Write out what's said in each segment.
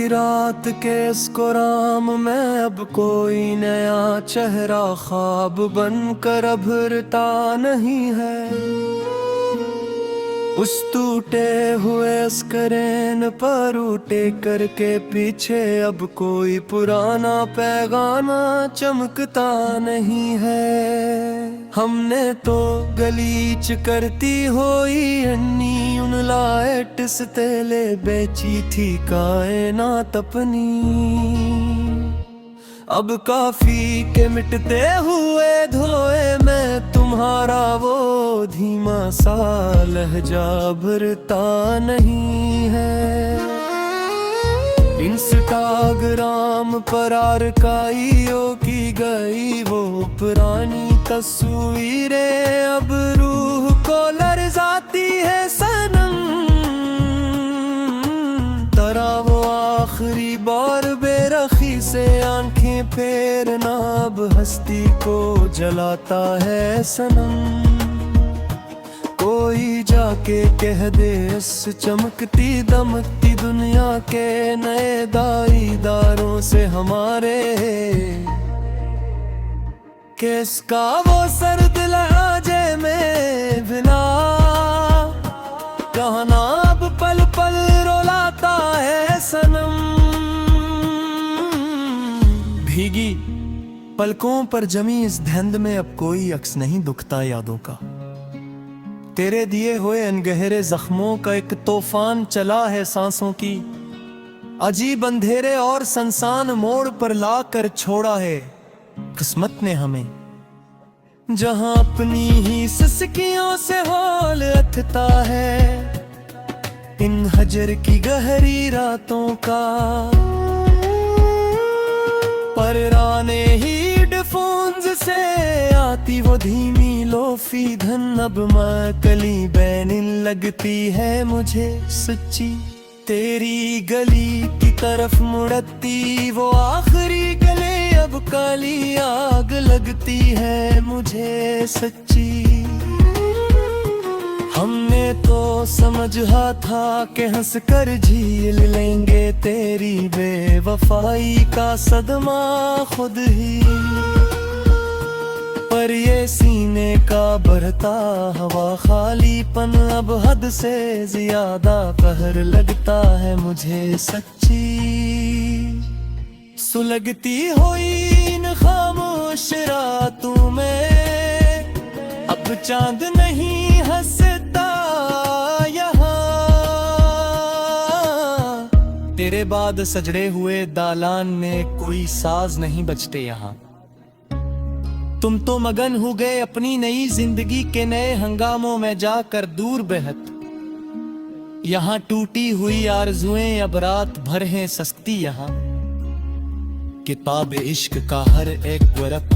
आधी रात के इसको राम में अब कोई नया चेहरा ख्वाब बनकर अभरता नहीं है। उस टूटे हुए स्क्रीन पर उठे करके पीछे अब कोई पुराना पैगाना चमकता नहीं है। हमने तो गलीच करती हुई अन्नी उन लाइट से तेले बेची थी कायनात अपनी। अब काफी के मिटते हुए धोए में तुम्हारा वो धीमा सा लहजा भरता नहीं है। इंस्टाग्राम पर आर्काइयों की गई वो पुरानी तस्वीरें अब रूह को लरजाती है सनम। तरा वो आखिरी बार बेरखी से आंखें फेरना अब हस्ती को जलाता है सनम। कोई जाके कह दे इस चमकती दमकती दुनिया के नए दाईदारों से हमारे किसका वो सर्द लहजे में बिना कहना अब पल पल रुलाता है सनम। भीगी पलकों पर जमी इस धुंध में अब कोई अक्स नहीं दुखता यादों का। तेरे दिए हुए अनगहरे जख्मों का एक तूफान चला है सांसों की। अजीब अंधेरे और संसान मोड़ पर ला कर छोड़ा है किस्मत ने हमें। जहां अपनी ही सिसकियों से हौल अथता है इन हजर की गहरी रातों का। पराने हेडफोन्स से आती वो धीमी लोफी धन अब माकली बैनिन लगती है मुझे सच्ची। तेरी गली की तरफ मुड़ती वो आखिरी गले अब काली आग लगती है मुझे सच्ची। हमने तो समझा था कि हंस कर झील लेंगे तेरी बेवफाई का सदमा खुद ही। पर ये सीने का बढ़ता हवा खालीपन अब हद से ज्यादा कहर लगता है मुझे सच्ची। सुलगती हुई इन खामोश रातों में अब चांद नहीं हंसता यहाँ। तेरे बाद सजड़े हुए दालान में कोई साज नहीं बजते यहाँ। तुम तो मगन हो गए अपनी नई जिंदगी के नए हंगामों में जाकर दूर बेहद। यहाँ टूटी हुई आरज़ुएं अब रात भर हैं सस्ती यहाँ। किताब इश्क का हर एक वर्क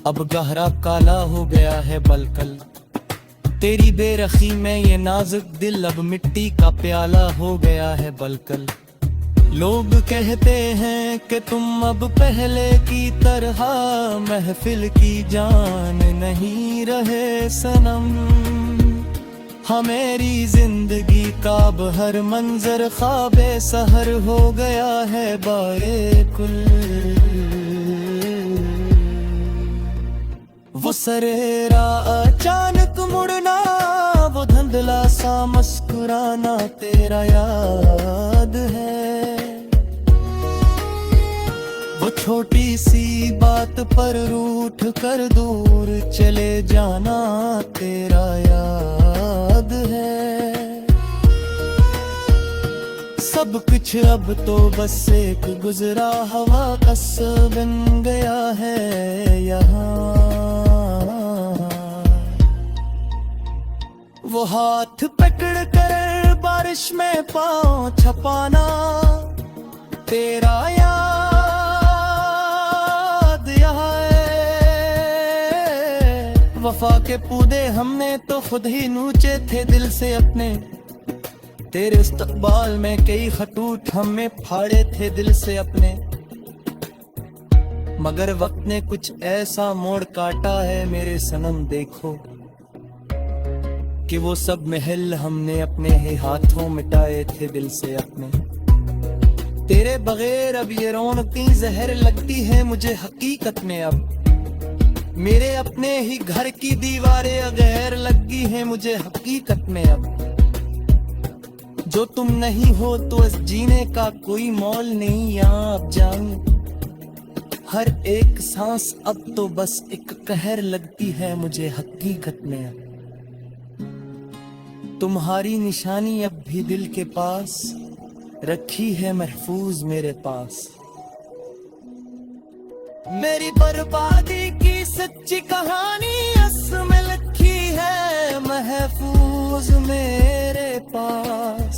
अब गहरा काला हो गया है बलकल। तेरी बेरखी में ये नाजुक दिल अब मिट्टी का प्याला हो गया है बलकल। लोग कहते हैं कि तुम अब पहले की तरह महफिल की जान नहीं रहे सनम। हाँ मेरी जिंदगी का अब हर मंजर ख्वाबे सहर हो गया है बारे कुल। वो सरेरा अचानक मुड़ना वो धुंधला सा मुस्कुराना तेरा याद है। वो छोटी सी बात पर रूठ कर दूर चले जाना तेरा याद है। सब कुछ अब तो बस एक गुजरा हवा कस बन गया है यहाँ। वो हाथ पकड़ कर बारिश में पाँव छपाना तेरा याद यहाँ है। वफा के पौधे हमने तो खुद ही नोचे थे दिल से अपने। तेरे इस्तकबाल में कई खतूत हमने फाड़े थे दिल से अपने। मगर वक्त ने कुछ ऐसा मोड़ काटा है मेरे सनम देखो कि वो सब महल हमने अपने ही हाथों मिटाए थे दिल से अपने। तेरे बगैर अब ये रौनकें जहर लगती है मुझे हकीकत में। अब मेरे अपने ही घर की दीवारें गैर लगी है मुझे हकीकत में। अब जो तुम नहीं हो तो इस जीने का कोई मोल नहीं यहाँ अब जाऊं। हर एक सांस अब तो बस एक कहर लगती है मुझे हकीकत में। अब तुम्हारी निशानी अब भी दिल के पास रखी है महफूज मेरे पास। मेरी बर्बादी की सच्ची कहानी इसमें लिखी है महफूज मेरे पास।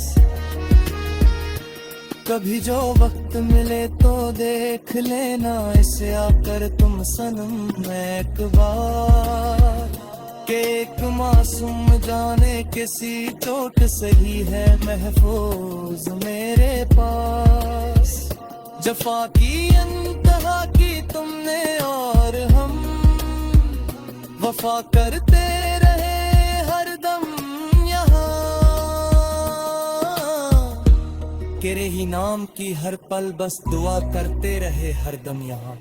कभी जो वक्त मिले तो देख लेना इसे आकर तुम सनम एक बार। के एक मासूम जाने किसी चोट सही है महफूज मेरे पास। जफा की अंतहा की तुमने और हम वफा करते रहे हरदम यहाँ। तेरे ही नाम की हर पल बस दुआ करते रहे हरदम यहाँ।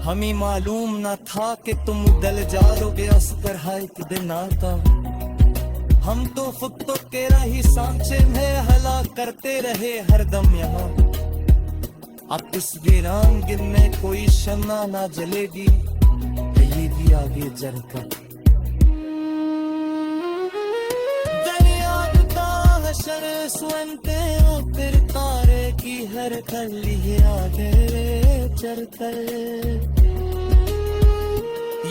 हमें मालूम न था कि तुम दल जाओगे उस तरह एक दिन आता। हम तो खुद तो तेरा ही सांचे में हला करते रहे हरदम यहाँ। अब इस वीरांगन में कोई शम्मा ना जलेगी ये भी आगे जलकर। हशर सुनते हो फिर तारे की हर कली आगे चलकर।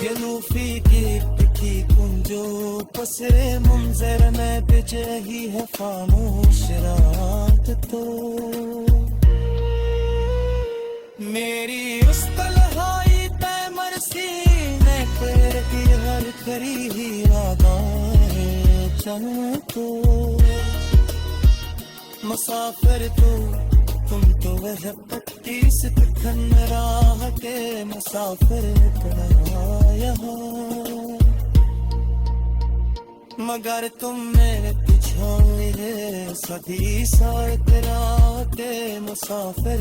ये लूफी की पिठी कुंजो पसरे मंजर में बिजे ही है खामोश रात। तो मेरी उस तलहाई तैमर सीने पर की हर करी ही रागाए चल। तो मुसाफिर तो तुम तो वह पट्टी से तखन राह के मुसाफिर यहाँ। मगर तुम मेरे पिछाड़े सदी सा राह के मुसाफिर